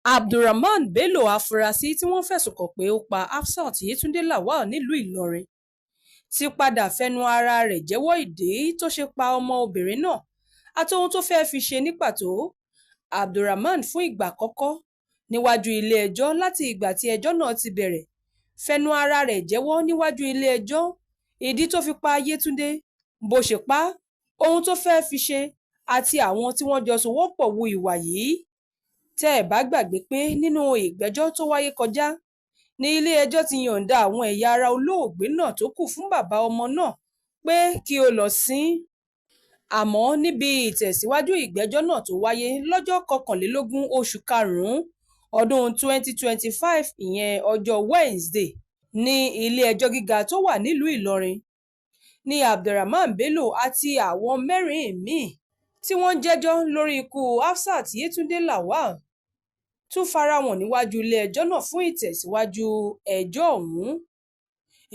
Abdulrahman Bello afurasí tí wọ́n fẹ̀sùn kàn pé ó pa Hafsat Yetunde Lawal nílùú Ìlọrin ti padà fẹnu ara rẹ̀ jẹ́wọ́ ìdí tó ṣe pa ọmọ obìnrin náà àti ohun tó fẹ́ẹ́ fi ṣe ní pàtó. Abdulrahman fún ìgbà àkọ́kọ́ níwájú ilé-ẹjọ́ láti ìgbà tí ẹjọ́ náà ti bẹ̀rẹ̀ fẹnu ara rẹ̀ jẹ́wọ́ níwájú ilé-ẹjọ́ ìdí tó fi pa Yetunde, bó ṣe pa á, ohun tó fẹ́ẹ́ fi ṣe àti àwọn tí wọ́n jọ sowọ́pọ̀ hu ìwà yìí. Tẹ́ ẹ bá gbàgbé pé nínú ìgbẹ́jọ́ tó wáyé kọjá ní ilé-ẹjọ́ ti yọ̀ǹda àwọn ẹ̀yà ara olóògbé náà tó kù fún bàbá ọmọ náà pé kí ó lọ sìn. Àmọ́ níbi ìtẹ̀síwájú ìgbẹ́jọ́ náà tó wáyé lọ́jọ́ 21 oṣù karùn-ún ọdún 2025 ìyẹn ọjọ́ Wednesday ní ilé-ẹjọ́ gíga tó wà nílùú Ìlọrin ní Abdulrahman Bello àti àwọn mẹ́rin míì tí wọ́n jẹ́jọ́ lórí ikú Hafsat Yetunde Lawal tún farahàn níwájú ilé-ẹjọ́ náà fún ìtẹ̀síwájú ẹjọ́ ọ̀hún.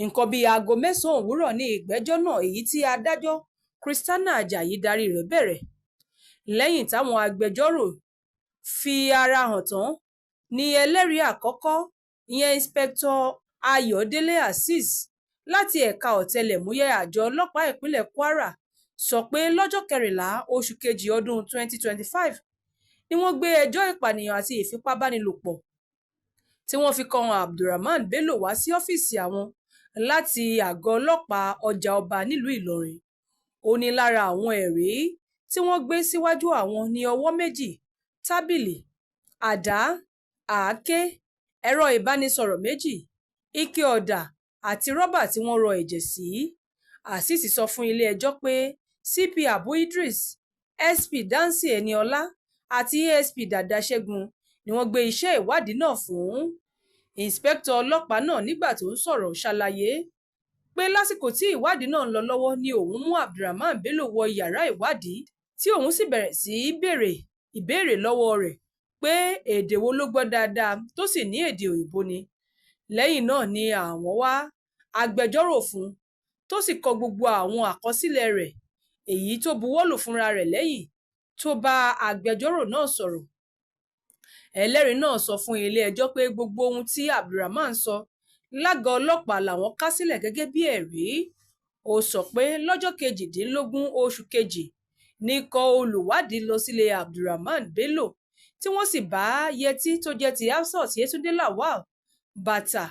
Nǹkan bíi aago 9 òwúrọ̀ ní ìgbẹ́jọ́ náà èyí tí adájọ́ Christiana Ajayi darí rẹ̀ bẹ̀rẹ̀. Lẹ́yìn táwọn agbẹjọ́rò fi ara hàn tán ni ẹlẹ́rìí àkọ́kọ́ ìyẹn Inspector Ayọ̀délé Azeez láti ẹ̀ka ọ̀tẹlẹ̀múyẹ́ àjọ ọlọ́pàá ìpínlẹ̀ Kwara sọ pé lọ́jọ́ 14 oṣù kejì ọdún 2025 ni wọ́n gbé ẹjọ́ ìpànìyàn àti ìfipábánilòpọ̀ tí wọ́n fi kan Abdulrahman Bello wá sí ọ́fíìsì àwọn láti àgọ́ ọlọ́pàá ọjà ọba nílùú Ìlọrin. Ó ní lára àwọn ẹ̀rí tí wọ́n gbé síwájú àwọn ní ọwọ́ méjì, tábìlì, àdá, àáké, ẹ̀rọ ìbánisọ̀rọ̀ méjì, ike ọ̀dà àti rọ́bà tí wọ́n rọ ẹ̀jẹ̀ sí. Azeez sọ fún ilé-ẹjọ́ pé CP Abu Idris, SP Dancy Eniola àti ASP Dada Ṣẹ́gun ni wọ́n gbé iṣẹ́ ìwádìí náà fún. Ìǹspẹ́kítọ̀ ọlọ́pàá náà nígbà tó ń sọ̀rọ̀ ṣàlàyé pé lásìkò tí ìwádìí náà ń lọ lọ́wọ́ ni òun mú Abdulrahman Bello wọ yàrá ìwádìí tí òun sì bẹ̀rẹ̀ sí í béèrè ìbéèrè lọ́wọ́ rẹ̀ pé èdè wo ló gbọ́ dáadáa tó sì ní èdè òyìnbó ni. Lẹ́yìn náà ni àwọn wá agbẹjọ́rò fún tó sì kọ gbogbo àwọn àkọsílẹ̀ rẹ̀ èyí tó buwọ́lù fúnra rẹ̀ lẹ́yìn tó bá agbẹjọ́rò náà sọ̀rọ̀. Ẹlẹ́rìí náà sọ fún ilé-ẹjọ́ pé gbogbo ohun tí Abdulrahman sọ lágọ̀ọ́ ọlọ́pàá làwọn kà sílẹ̀ gẹ́gẹ́ bí ẹ̀rí. Ó sọ pé lọ́jọ́ 18 oṣù kejì ní ikọ̀ olùwádìí lọ sílé Abdulrahman Bello tí wọ́n sì bá yẹtí tó jẹ́ ti Hafsat Yetunde Lawal, bàtà,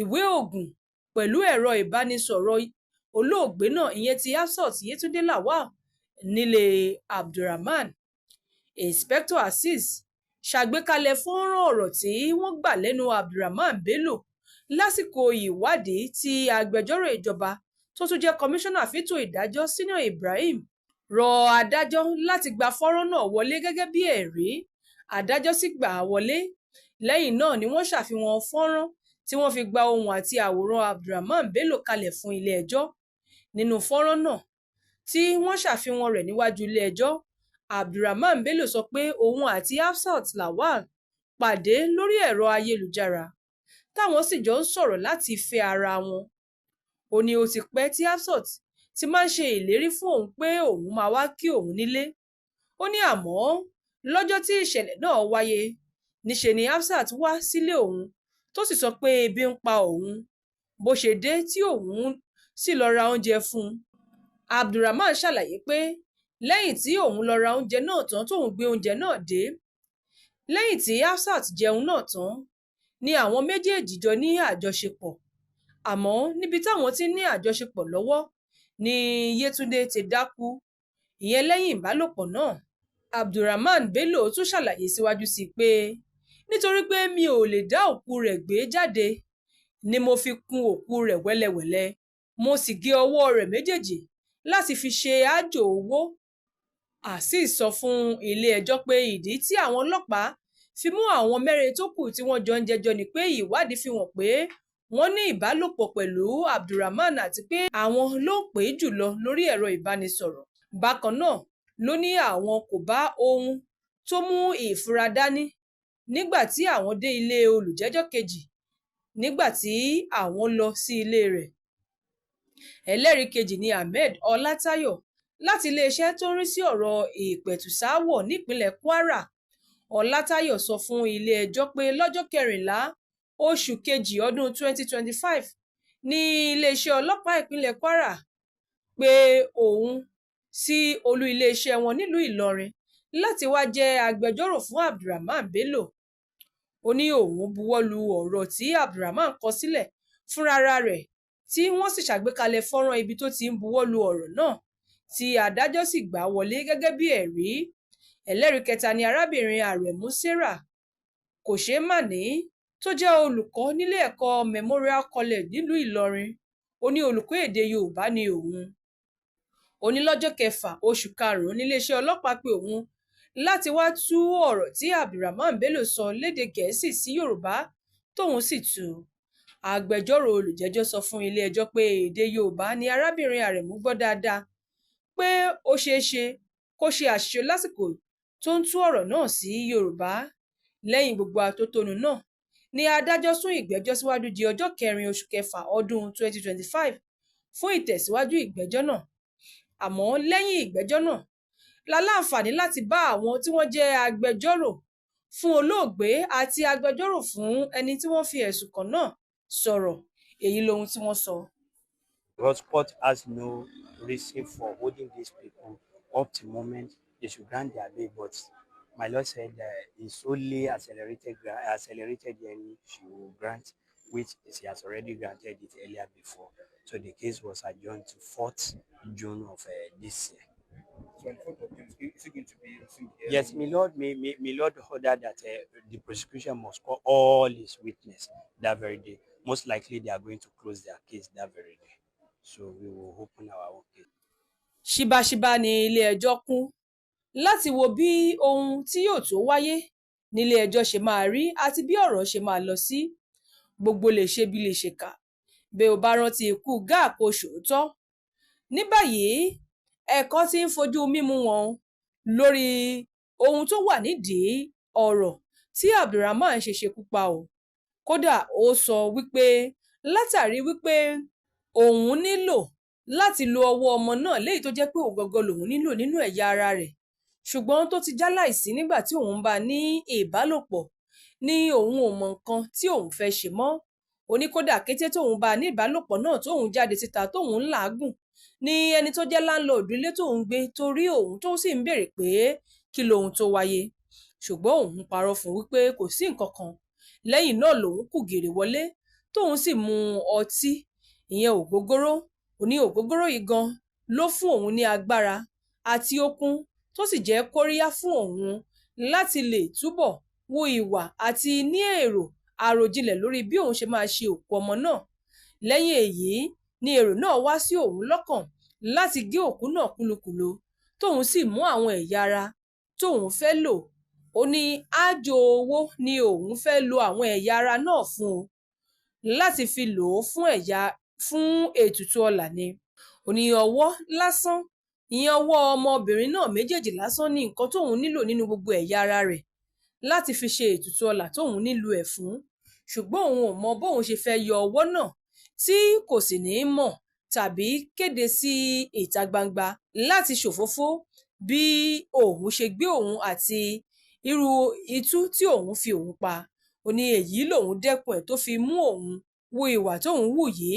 ìwé ògùn pẹ̀lú ẹ̀rọ ìbánisọ̀rọ̀ olóògbé náà ìyẹn ti Hafsat Yetunde Lawal nílé Abdulrahman. Inspector Azeez ṣàgbékalẹ̀ fọ́nrán ọ̀rọ̀ tí wọ́n gbà lẹ́nu Abdulrahman Bello lásìkò ìwádìí tí agbẹjọ́rò ìjọba tó tún jẹ́ kọmíṣánná fẹ́tò ìdájọ́ Senior Ibrahim rọ adájọ́ láti gba fọ́nrán náà wọlé gẹ́gẹ́ bí ẹ̀rí. Adájọ́ sì gbà á wọlé. Lẹ́yìn náà ni wọ́n ṣàfihàn fọ́nrán tí wọ́n fi gba ohùn àti àwòrán Abdulrahman Bello kalẹ̀ fún ilé-ẹjọ́. Nínú fọ́nrán náà tí wọ́n ṣàfihàn rẹ̀ níwájú ilé-ẹjọ́, Abdulrahman Bello sọ pé òun àti Hafsat Lawal pàdé lórí ẹ̀rọ ayélujára táwọn sì jọ ń sọ̀rọ̀ láti fẹ́ ara wọn. Ó ní ó ti pẹ́ tí Hafsat ti máa ń ṣe ìlérí fún òun pé òun máa wá kí òun nílé. Ó ní àmọ́ lọ́jọ́ tí ìṣẹ̀lẹ̀ náà wáyé níṣe ni Hafsat wá sílé òun tó sì sọ pé ebi ń pa òun, bó ṣe dé tí òun sì lọ ra oúnjẹ fún un. Abdulrahman ṣàlàyé pé lẹ́yìn tí òun lọ ra oúnjẹ náà tán tóun gbé oúnjẹ náà dé, lẹ́yìn tí Hafsat jẹun náà tán ni àwọn méjèèjì jọ ní àjọṣepọ̀. Àmọ́ níbi táwọn ti ní àjọṣepọ̀ lọ́wọ́ ni Yetunde ti dákú, ìyẹn lẹ́yìn ìbálòpọ̀ náà. Abdulrahman Bello tún ṣàlàyé síwájú sí i pé nítorí pé mi ò lè dá òkú rẹ̀ gbé jáde ni mo fi kùn òkú rẹ̀ wẹ́lẹ́wẹ́lẹ́, mo sì gé ọwọ́ rẹ̀ méjèèjì láti fi ṣe àjò owó. Azeez sọ fún ilé-ẹjọ́ pé ìdí tí àwọn ọlọ́pàá fi mú àwọn mẹ́rin tó kù tí wọ́n jọ ń jẹ́jọ́ ni pé ìwádìí fi hàn pé wọ́n ní ìbálòpọ̀ pẹ̀lú Abdulrahman àti pé àwọn ló pè jùlọ lórí ẹ̀rọ ìbánisọ̀rọ̀. Bákan náà ló ní àwọn kò bá ohun tó mú ìfura dání nígbà tí àwọn dé ilé olùjẹ́jọ́ kejì nígbà tí àwọn lọ sí ilé rẹ̀. Ẹlẹ́rìí kejì ni Ahmed Ọlátayọ̀ láti iléeṣẹ́ tó ń rí sí ọ̀rọ̀ ìpẹ̀tùsááwọ̀ nípínlẹ̀ Kwara. Ọlátáyọ̀ sọ fún ilé-ẹjọ́ pé lọ́jọ́ 14 oṣù kejì ọdún 2025 ní iléeṣẹ́ ọlọ́pàá ìpínlẹ̀ Kwara pé òun sí olú iléeṣẹ́ wọn nílùú Ìlọrin láti wá jẹ́ agbẹjọ́rò fún Abdulrahman Bello. Ó ní òun buwọ́lu ọ̀rọ̀ tí Abdulrahman kọ sílẹ̀ fúnra rẹ̀ tí wọ́n sì ṣàgbékalẹ̀ fọ́nrán ibi tó ti ń buwọ́lu ọ̀rọ̀ náà tí adájọ́ sì gbà wọlé gẹ́gẹ́ bí ẹ̀rí. Ẹlẹ́rìí kẹta ni arábìnrin Aremu Sarah Kòṣeémání tó jẹ́ olùkọ́ nílé ẹ̀kọ́ Memorial College nílùú Ìlọrin. Ó ní olùkọ́ èdè Yorùbá ni òun. Ó ní lọ́jọ́ 6 oṣù karùn-ún níléeṣẹ́ ọlọ́pàá pé òun láti wá tú ọ̀rọ̀ tí Abdulrahman Bello sọ lédè Gẹ̀ẹ́sì sí Yorùbá tóun sì tú. Agbẹjọ́rò olùjẹ́jọ́ sọ fún ilé-ẹjọ́ pé èdè Yorùbá ni arábìnrin Aremu gbọ́ dáadáa, pé ó ṣeé ṣe kó ṣe àṣìṣe lásìkò tó ń tú ọ̀rọ̀ náà sí Yorùbá. Lẹ́yìn gbogbo atótónu náà ni adájọ́ sún ìgbẹ́jọ́ síwájú di ọjọ́ 4 oṣù kẹfà ọdún 2025 fún ìtẹ̀síwájú ìgbẹ́jọ́ náà. Àmọ́ lẹ́yìn ìgbẹ́jọ́ náà la láǹfààní láti bá àwọn tí wọ́n jẹ́ agbẹjọ́rò fún olóògbé àti agbẹjọ́rò fún ẹni tí wọ́n fi ẹ̀sùn kàn náà sọ̀rọ̀. Èyí lohun tí wọ́n sọ. Because court has no reason for holding these people up to the moment they should grant their bail, but my lord said it's only accelerated hearing she will grant, which she has already granted it earlier before. So the case was adjourned to 4th June of this year. So on 4th of June, is it going to be resumed? Yes, my lord ordered that the prosecution must call all his witnesses that very day. Most likely they are going to close their case that very day. So we will open our own case. Ṣíbáṣíbá ni ilé-ẹjọ́ kún láti wo bí ohun tí yóò tó wáyé nílé-ẹjọ́ ṣe máa rí àti bí ọ̀rọ̀ ṣe máa lọ sí. Gbogbo lè ṣe bí lè ṣe kà bí o bá rántí ikú Gáà Kòsòótọ́. Ní báyìí ẹ̀kọ́ ti ń fojú mímú wọn lórí ohun tó wà nídìí ọ̀rọ̀ tí Abdulrahman ṣe ṣekú pa o. Kódà ó sọ wípé látàrí wípé òun nílò láti lo ọwọ́ ọmọ náà léyìí tó jẹ́ pé òun gangan lòun nílò nínú ẹ̀yà ara rẹ̀, ṣùgbọ́n tó ti jáláìsí nígbà tí òun bá ní ìbálòpọ̀ ní òun ò mọ nǹkan tí òun fẹ́ ṣe mọ́. Ó ní kódà kété tóun bá ní ìbálòpọ̀ náà tóun jáde síta tóun ń làágùn ní ẹni tó jẹ́ láńlọ́ọ̀dù ilé tóun gbé torí òun tó sì ń béèrè pé kí lohun tó wáyé, ṣùgbọ́n òun parọ́ fún wípé kò sí nǹkan kan. Lẹ́yìn náà lòun kù gìrì wọlé tóun sì mu ọtí, ìyẹn ògógóró. Ó ní ògógóró yìí gan ló fún òun ní agbára àti okun tó sì jẹ́ kóríyá fún òun láti lè túbọ̀ wo ìwà àti ní èrò àròjinlẹ̀ lórí bí òun ṣe máa ṣe òkú ọmọ náà. Lẹ́yìn èyí ni èrò náà wá sí òun lọ́kàn láti gé òkú náà kúlukùlu tóun sì mú àwọn ẹ̀yà ara tóun fẹ́ lò. Ó ní àjò owó ni òun fẹ́ lo àwọn ẹ̀yà ara náà fún un láti fi lò ó fún ètùtù ọlà ni. Ó ní ọwọ́ lásán, ìyẹn ọwọ́ ọmọbìnrin náà méjèèjì lásán ní nǹkan tóun nílò nínú gbogbo ẹ̀yà ara rẹ̀ láti fi ṣe ètùtù ọlà tóun nílò ẹ̀ fún, ṣùgbọ́n òun ò mọ bóun ṣe fẹ́ yọ ọwọ́ náà tí kò sì ní mọ̀ tàbí kéde sí ìta gbangba láti ṣòfófó bí òun ṣe gbé òun àti irú itú tí òun fi òun pa. Ó ní èyí lòun dẹ́kun ẹ̀ tó fi mú òun wu ìwà tóun wù yìí.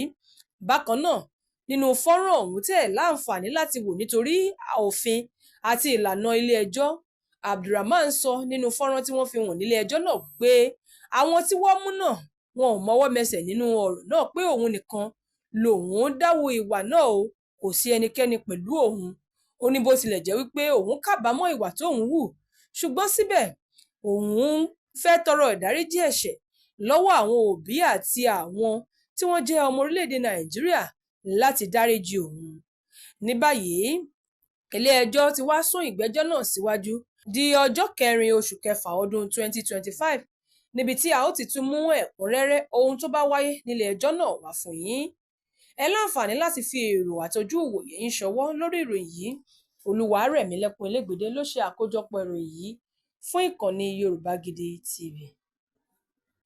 Bákan náà nínú fọ́nrán ọ̀hún tẹ̀ láǹfààní láti wò nítorí òfin àti ìlànà ilé-ẹjọ́, Abdulrahman sọ nínú fọ́nrán tí wọ́n fi hàn nílé-ẹjọ́ náà pé àwọn tí wọ́n mú náà wọn ò mọwọ́ mẹsẹ̀ nínú ọ̀rọ̀ náà, pé òun nìkan lòun dáwọ́ ìwà náà o, kò sí ẹnikẹ́ni pẹ̀lú òun. Ó ní bó tilẹ̀ jẹ́ wípé òun kábàámọ̀ ìwà tóun wù, ṣùgbọ́n síbẹ̀ òun fẹ́ tọrọ ìdáríjì ẹ̀ṣẹ̀ lọ́wọ́ àwọn òbí àti àwọn tí wọ́n jẹ́ ọmọ orílẹ̀-èdè Nàìjíríà láti dáríjì òun. Ní báyìí ilé-ẹjọ́ ti wá sún ìgbẹ́jọ́ náà síwájú di ọjọ́ 4 oṣù kẹfà ọdún 2025 níbi tí a ó ti tún mú ẹ̀kúnrẹ́rẹ́ ohun tó bá wáyé nílé-ẹjọ́ náà wá fún yín. Ẹ láǹfààní láti fi èrò àtọjú ìwòye yín ṣọwọ́ lórí ìròyìn yìí. Olúwarẹ̀mílẹ́kún Elégbèdé ló ṣe àkójọpọ̀ ìròyìn yìí fún ìkànnì Yorùbá Gidi TV.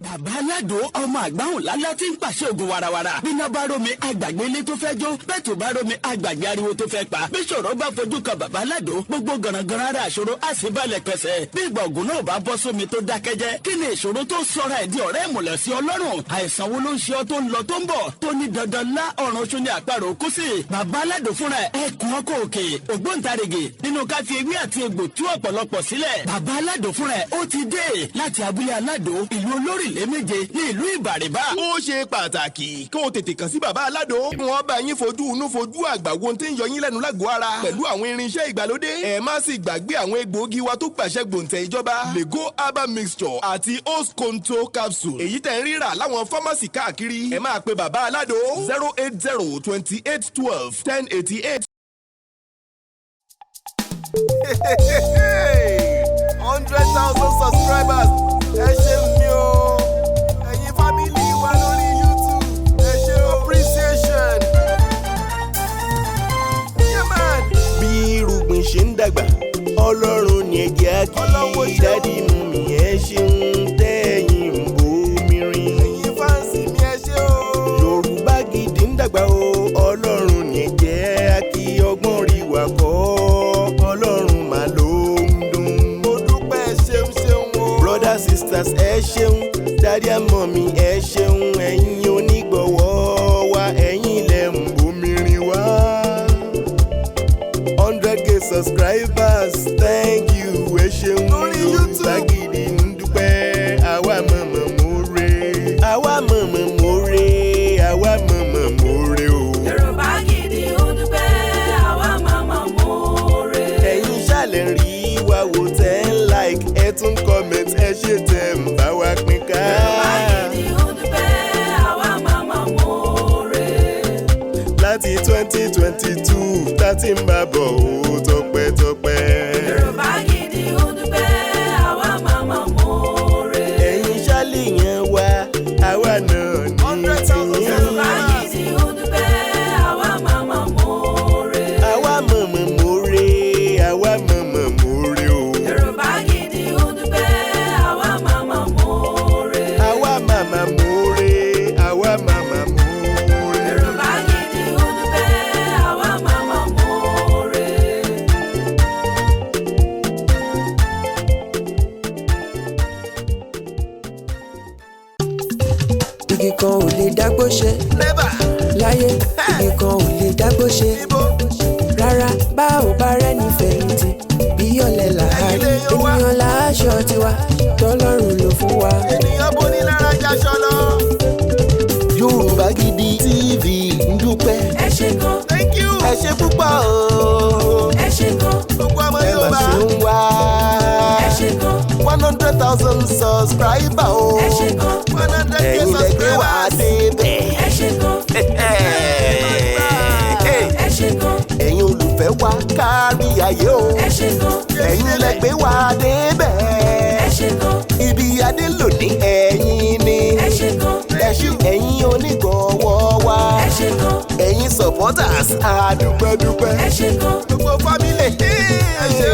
bàbá aládò ọmọ àgbáhùn lálá tí ń pàṣẹ ògùn warawara bíná bá rómi àgbàgbé ilé tó fẹ́ jó bẹ́ẹ̀ tó bá rómi àgbàgbé ariwo tó fẹ́ pa bí ṣòro bá fojú kan bàbá aládò gbogbo gànàgànà ara àṣòro á sì balẹ̀ pẹ̀sẹ̀ bí ìgbà ògùn náà bá bọ́ sómi tó dákẹ́jẹ́ kí ni ìṣòro tó sọra ẹ̀ di ọ̀rẹ́ ìmùlẹ̀ sí ọlọ́run àìsàn wo ló ń ṣe ọ tó ń lọ tó ń bọ̀ tó ní dandan lá ọ̀run oṣù ní àparò kú sí bàbá aládò fúnra ẹ̀ kún ọkọ̀ òkè ògbóǹtarìgì nínú ká fi ewé àti egbò tú ọ̀pọ̀lọpọ̀ sílẹ̀ bàbá aládò fúnra ẹ̀ ó ti dé láti abúlé aládò ìlú olórílẹ̀ méje ní ìlú ìbàrìbà. ó ṣe pàtàkì kí o tètè kàn sí bàbá aládò. wọ́n bá yín fojú inú fojú àgbà wo tí ń yọ yín lẹ́nu lágọ̀ọ́ ara pẹ̀lú àwọn irinṣẹ́ ìgbàlódé. ẹ má sì gbàgbé àwọn egbòogi wa tó gbàṣẹ gbòǹtẹ̀ ìjọba lego herbal mixture àti osconto capsule. èyí tẹ̀ ń rírà láwọn fámásì káàkiri. ẹ máa pe bàbá aládò 08028121088. 100,000 subscribers ẹ ṣeun mi o ẹ̀yin fámìlì wa lórí YouTube ẹ ṣe appreciation. Yeah, man. bí irúgbìn ṣe ń dàgbà ọlọ́run ní ẹ̀jẹ̀ kí dádì mú mi ẹ ṣeun tẹ́yìn ń bomi rin. ẹ̀yin fáǹsì mi ẹ ṣe o. Yorùbá Gidi ń dàgbà o ọlọ́run ní ẹ̀jẹ̀ kí ọgbọ́n rí wà kọ́ ọlọ́run mà ló ń dùn. mo dúpẹ́ ṣeun ṣeun o. Brothers sisters ẹ ṣeun daddy and mommy ẹ ṣeun ẹ̀yin onígbọ̀wọ́ wa ẹ̀yin lẹ ń bomi rin wá. 100k subscribers thank you ẹ ṣeun. lórí YouTube Yorùbá Gidi ń dúpẹ́ àwa mọ̀mọ́ mórè àwa mọ̀mọ́ mórè àwa mọ̀mọ́ mórè o. Yorùbá Gidi ń dúpẹ́ àwa mọ̀mọ́ mórè. ẹ̀yin ṣàlẹ̀ rí wa wò tẹ́ ń like ẹ tún comment ẹ ṣe tẹ̀ ń bá wa pín ká. Yorùbá Gidi ń dúpẹ́ àwa mọ̀mọ́ mórè. láti 2022 tá ti ń bá bọ̀ ó tọpẹ́tọpẹ́. Yorùbá Gidi ń dúpẹ́ àwa mọ̀mọ́ mórè. ẹ̀yin ṣálì yẹn wá àwa náà ní tiyín. Yorùbá Gidi ń dúpẹ́ àwa mọ̀mọ́ mórè. àwa mọ̀mọ́ mórè àwa mọ̀mọ́ mórè o. Yorùbá Gidi ń dúpẹ́ àwa mọ̀mọ́ mórè. àwa màmá mórè àwa màmá mórè. Yorùbá Gidi ń dúpẹ́ àwa mọ̀mọ́ mórè. igi kan ò lè dágbó ṣe never láyé igi kan ò lè dágbó ṣe ibo rárá bá ò bá rẹ́ni fẹ̀yìntì bí ọ̀lẹ làárí ènìyàn láṣọ tiwa tọ́lọ́run ló fún wa. ènìyàn bó ní lára jaṣọ lọ. Yorùbá Gidi TV ń dúpẹ́. ẹ ṣé gan, thank you. ẹ ṣé púpọ̀ o. ẹ ṣé gan, gbogbo ọmọ ẹ mà Yorùbá ṣe ń wá. ẹ ṣé gan, 100,000 subscriber o. ẹ ṣé gan, 100k ẹ̀yin lẹ gbé wá subscribers. débẹ̀. ẹ ṣé gan, ẹ ṣé gan, ẹ̀yin olùfẹ́ wa kárí ayé o. ẹ ṣé gan, ẹ̀yin lẹ gbé wá débẹ̀. ẹ ṣé gan, ibi adé lòdì ẹ̀yin ni. ẹ ṣé gan, ẹ̀yin onígbọ̀wọ́ wa. ẹ ṣé gan, ẹ̀yin supporters àdúpẹ́dúpẹ́. ẹ ṣé gan, gbogbo family ẹ ṣe o.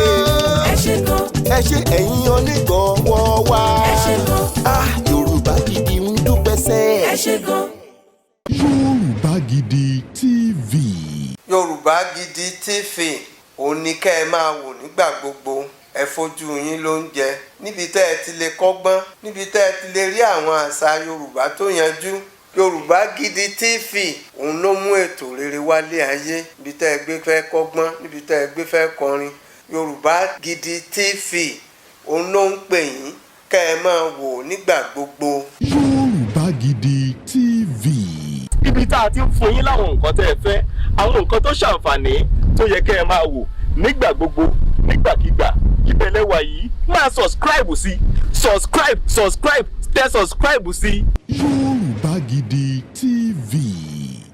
ẹ ṣé gan, ẹ ṣé ẹ̀yin onígbọ̀wọ́ wa. ẹ ṣé gan, Yorùbá Gidi ń dúpẹ́ sẹ́. ẹ ṣé gan. Yorùbá Gidi TV. Yorùbá Gidi TV òun ni kẹ́ ẹ máa wò nígbà gbogbo ẹ fojú yín ló ń jẹ níbi tẹ́ ẹ ti lè kọ́gbọ́n níbi tẹ́ ẹ ti lè rí àwọn àṣà Yorùbá tó yanjú. Yorùbá Gidi TV òun ló mú ètò rere wálé ayé níbi tẹ́ ẹ gbé fẹ́ kọ́gbọ́n níbi tẹ́ ẹ gbé fẹ́ kọrin. Yorùbá Gidi TV òun ló ń pè yín kẹ́ ẹ máa wò nígbà gbogbo. Yorùbá Gidi TV. ibi tá a ti ń fún yín láwọn nǹkan tẹ́ ẹ fẹ́ àwọn nǹkan tó ṣàǹfààní tó yẹ kẹ́ ẹ máa wò nígbà gbogbo nígbàkigbà ìbẹ̀lẹ̀ wà yìí máa subscribe sí tẹ subscribe sí. Yorùbá Gidi